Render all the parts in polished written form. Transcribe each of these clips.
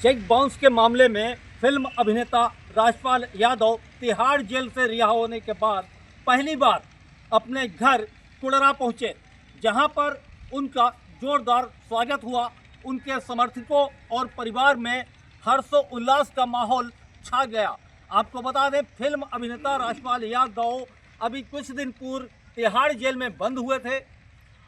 Cheque bounce के मामले में फिल्म अभिनेता राजपाल यादव तिहाड़ जेल से रिहा होने के बाद पहली बार अपने घर कुड़रा पहुंचे, जहां पर उनका जोरदार स्वागत हुआ। उनके समर्थकों और परिवार में हर्षोल्लास का माहौल छा गया। आपको बता दें, फिल्म अभिनेता राजपाल यादव अभी कुछ दिन पूर्व तिहाड़ जेल में बंद हुए थे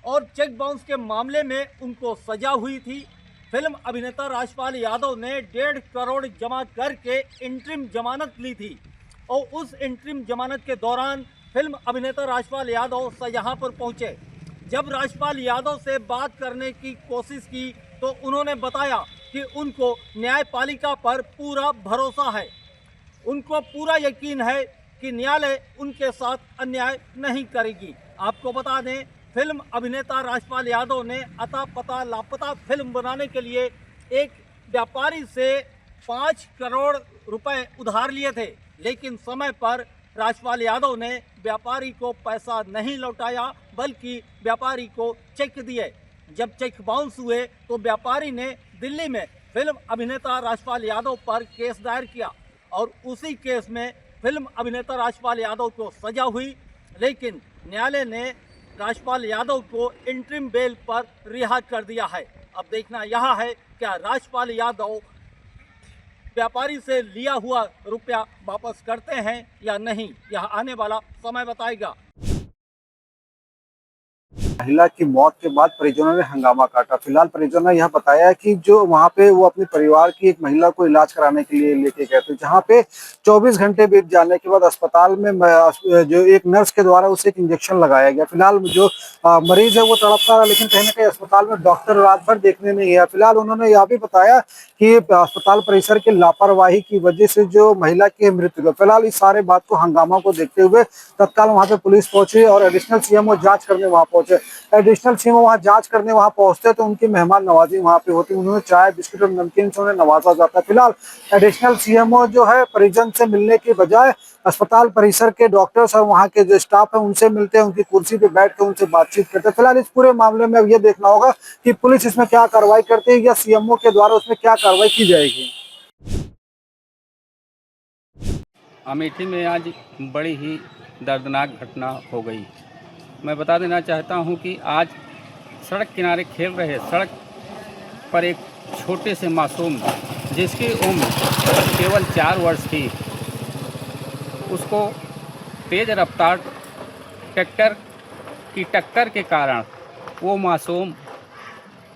और चेक बाउंस के मामले में उनको सजा हुई थी। फिल्म अभिनेता राजपाल यादव ने 1.5 करोड़ जमा करके इंटरिम जमानत ली थी और उस इंटरिम जमानत के दौरान फिल्म अभिनेता राजपाल यादव शाहजहां पर पहुंचे। जब राजपाल यादव से बात करने की कोशिश की तो उन्होंने बताया कि उनको न्यायपालिका पर पूरा भरोसा है। उनको पूरा यकीन है कि न्यायालय उनके साथ अन्याय नहीं करेगी। आपको बता दें, फिल्म अभिनेता राजपाल यादव ने अता पता लापता फिल्म बनाने के लिए एक व्यापारी से 5 करोड़ रुपए उधार लिए थे, लेकिन समय पर राजपाल यादव ने व्यापारी को पैसा नहीं लौटाया, बल्कि व्यापारी को चेक दिए। जब चेक बाउंस हुए तो व्यापारी ने दिल्ली में फिल्म अभिनेता राजपाल यादव पर केस दायर किया और उसी केस में फिल्म अभिनेता राजपाल यादव को सजा हुई, लेकिन न्यायालय ने राजपाल यादव को इंटरिम बेल पर रिहा कर दिया है। अब देखना यह है क्या राजपाल यादव व्यापारी से लिया हुआ रुपया वापस करते हैं या नहीं, यह आने वाला समय बताएगा। महिला की मौत के बाद परिजनों ने हंगामा काटा। फिलहाल परिजनों ने यह बताया कि जो वहां पे वो अपने परिवार की एक महिला को इलाज कराने के लिए लेके गए थे, जहां पे 24 घंटे बीत जाने के बाद अस्पताल में जो एक नर्स के द्वारा उसे एक इंजेक्शन लगाया गया। फिलहाल जो मरीज है वो तड़पता रहा, लेकिन कहीं ना कहीं अस्पताल में डॉक्टर रात भर देखने नहीं गया। फिलहाल उन्होंने यह भी बताया कि अस्पताल परिसर की लापरवाही की वजह से जो महिला की मृत्यु। फिलहाल इस सारे बात को हंगामा को देखते हुए तत्काल वहां पे पुलिस पहुंची और एडिशनल सीएमओ जांच करने वहां पहुंचे। एडिशनल सीएमओ वहां जांच करने वहां पहुंचते तो उनकी मेहमान नवाजी वहां पे होती, उन्होंने चाय बिस्किट और नमकीन से उन्हें नवाजा जाता। फिलहाल एडिशनल सीएमओ जो है परिजन से मिलने की बजाय अस्पताल परिसर के डॉक्टर्स और वहां के जो स्टाफ है उनसे मिलते हैं, उनकी कुर्सी पे बैठ कर उनसे बातचीत करते हैं। फिलहाल इस पूरे मामले में अब ये देखना होगा कि पुलिस इसमें क्या कार्रवाई करती है या सीएमओ के द्वारा उसमें क्या कार्रवाई की जाएगी। अमेठी में आज बड़ी ही दर्दनाक घटना हो गई। मैं बता देना चाहता हूं कि आज सड़क किनारे खेल रहे सड़क पर एक छोटे से मासूम जिसकी उम्र केवल 4 वर्ष थी, उसको तेज़ रफ्तार ट्रैक्टर की टक्कर के कारण वो मासूम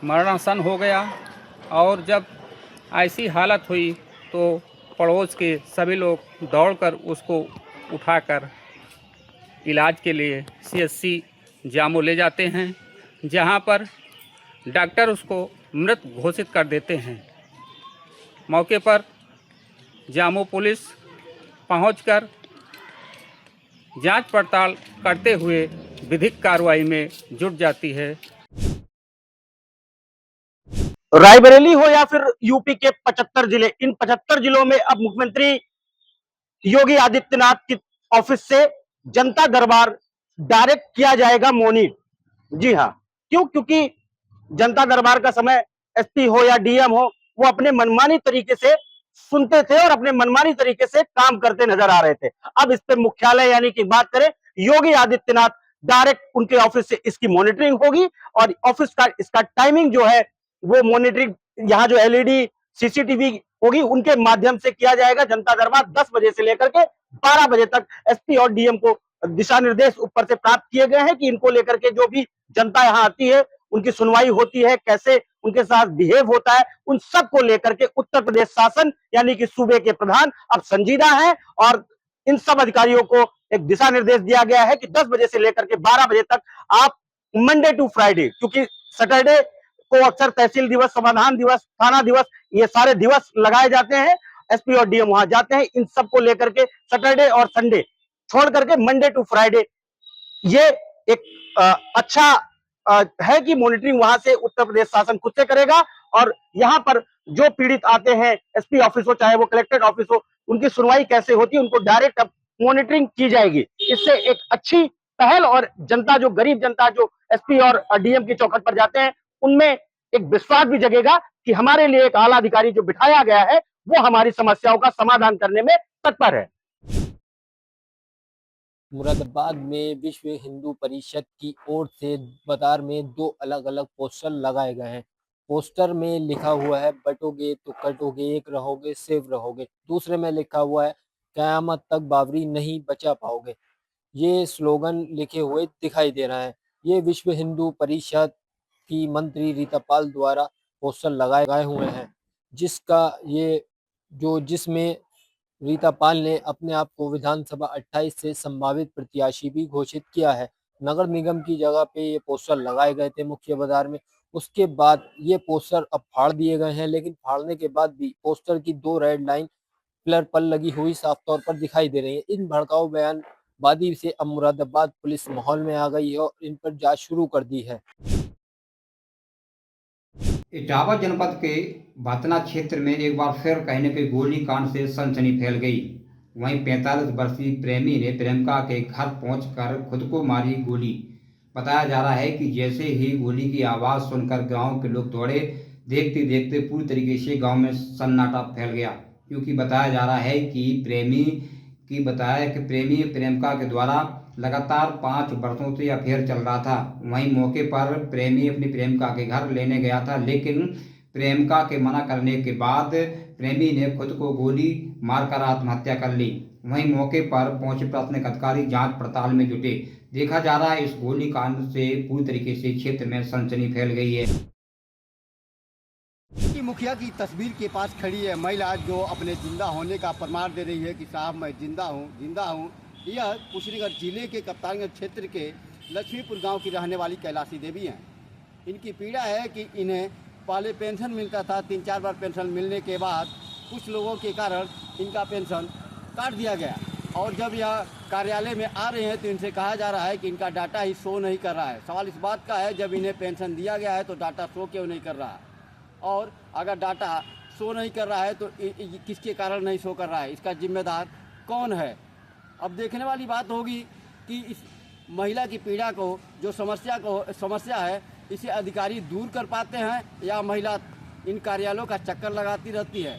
मरणासन हो गया। और जब ऐसी हालत हुई तो पड़ोस के सभी लोग दौड़कर उसको उठाकर इलाज के लिए सीएचसी जामो ले जाते हैं, जहां पर डॉक्टर उसको मृत घोषित कर देते हैं। मौके पर जामो पुलिस पहुंचकर जांच पड़ताल करते हुए विधिक कार्रवाई में जुट जाती है। रायबरेली हो या फिर यूपी के 75 जिले, इन 75 जिलों में अब मुख्यमंत्री योगी आदित्यनाथ की ऑफिस से जनता दरबार डायरेक्ट किया जाएगा मोनिट। जी हाँ, क्यों? क्योंकि जनता दरबार का समय एसपी हो या डीएम हो, वो अपने मनमानी तरीके से सुनते थे और अपने मनमानी तरीके से काम करते नजर आ रहे थे। अब इस पे मुख्यालय यानी कि बात करें योगी आदित्यनाथ, डायरेक्ट उनके ऑफिस से इसकी मॉनिटरिंग होगी और ऑफिस का इसका टाइमिंग जो है वो मॉनिटरिंग यहाँ जो एलईडी सीसीटीवी होगी उनके माध्यम से किया जाएगा। जनता दरबार 10 बजे से लेकर के 12 बजे तक एसपी और डीएम को दिशा निर्देश ऊपर से प्राप्त किए गए हैं कि इनको लेकर के जो भी जनता यहाँ आती है उनकी सुनवाई होती है, कैसे उनके साथ बिहेव होता है, उन सब को लेकर के उत्तर प्रदेश शासन यानी कि सूबे के प्रधान अब संजीदा है और इन सब अधिकारियों को एक दिशा निर्देश दिया गया है कि 10 बजे से लेकर के 12 बजे तक आप मंडे टू फ्राइडे, क्योंकि सैटरडे को अक्सर तहसील दिवस, समाधान दिवस, थाना दिवस, ये सारे दिवस लगाए जाते हैं, एसपी और डीएम वहां जाते हैं। इन सब को लेकर के सैटरडे और संडे छोड़ करके मंडे टू फ्राइडे ये एक अच्छा है कि मॉनिटरिंग वहां से उत्तर प्रदेश शासन खुद से करेगा और यहाँ पर जो पीड़ित आते हैं एसपी ऑफिस हो चाहे वो कलेक्टर ऑफिस हो, उनकी सुनवाई कैसे होती है उनको डायरेक्ट अब मॉनिटरिंग की जाएगी। इससे एक अच्छी पहल और जनता, जो गरीब जनता जो एसपी और डीएम की चौखट पर जाते हैं, उनमें एक विश्वास भी जगेगा कि हमारे लिए एक आला अधिकारी जो बिठाया गया है वो हमारी समस्याओं का समाधान करने में तत्पर है। मुरादाबाद में विश्व हिंदू परिषद की ओर से बाजार में 2 अलग-अलग पोस्टर लगाए गए हैं। पोस्टर में लिखा हुआ है बटोगे तो कटोगे, एक रहोगे सिर्फ रहोगे। दूसरे में लिखा हुआ है कयामत तक बाबरी नहीं बचा पाओगे। ये स्लोगन लिखे हुए दिखाई दे रहा है। ये विश्व हिंदू परिषद की मंत्री रीता पाल द्वारा पोस्टर लगाए हुए हैं, जिसमें रीता पाल ने अपने आप को विधानसभा 28 से संभावित प्रत्याशी भी घोषित किया है। नगर निगम की जगह पे ये पोस्टर लगाए गए थे मुख्य बाजार में। उसके बाद ये पोस्टर अब फाड़ दिए गए हैं, लेकिन फाड़ने के बाद भी पोस्टर की 2 रेड लाइन पिलर पर लगी हुई साफ तौर पर दिखाई दे रही है। इन भड़काऊ बयानबाजी से अब मुरादाबाद पुलिस माहौल में आ गई है और इन पर जांच शुरू कर दी है। इटावा जनपद के भातना क्षेत्र में एक बार फिर कहने के गोलीकांड से सनसनी फैल गई। वहीं 45 वर्षीय प्रेमी ने प्रेमिका के घर पहुंचकर खुद को मारी गोली। बताया जा रहा है कि जैसे ही गोली की आवाज़ सुनकर गांव के लोग दौड़े, देखते देखते पूरी तरीके से गांव में सन्नाटा फैल गया, क्योंकि बताया जा रहा है कि प्रेमी प्रेमिका के द्वारा लगातार 5 वर्षों से अफेयर चल रहा था। वहीं मौके पर प्रेमी अपनी प्रेमिका के घर लेने गया था, लेकिन प्रेमिका के मना करने के बाद प्रेमी ने खुद को गोली मारकर आत्महत्या कर ली। वहीं मौके पर पहुंचे प्रशासनिक अधिकारी जांच पड़ताल में जुटे। देखा जा रहा है इस गोलीकांड से पूरी तरीके से क्षेत्र में सनसनी फैल गई है। मुखिया की तस्वीर के पास खड़ी है महिला, जो अपने जिंदा होने का प्रमाण दे रही है कि साहब मैं जिंदा हूँ। यह कुशीनगर जिले के कप्तानगंज क्षेत्र के लक्ष्मीपुर गांव की रहने वाली कैलाशी देवी हैं। इनकी पीड़ा है कि इन्हें पहले पेंशन मिलता था, 3-4 बार पेंशन मिलने के बाद कुछ लोगों के कारण इनका पेंशन काट दिया गया, और जब यह कार्यालय में आ रहे हैं तो इनसे कहा जा रहा है कि इनका डाटा ही शो नहीं कर रहा है। सवाल इस बात का है, जब इन्हें पेंशन दिया गया है तो डाटा शो क्यों नहीं कर रहा है, और अगर डाटा शो नहीं कर रहा है तो किसके कारण नहीं शो कर रहा है, इसका जिम्मेदार कौन है। अब देखने वाली बात होगी कि इस महिला की पीड़ा को, जो समस्या है, इसे अधिकारी दूर कर पाते हैं या महिला इन कार्यालयों का चक्कर लगाती रहती है।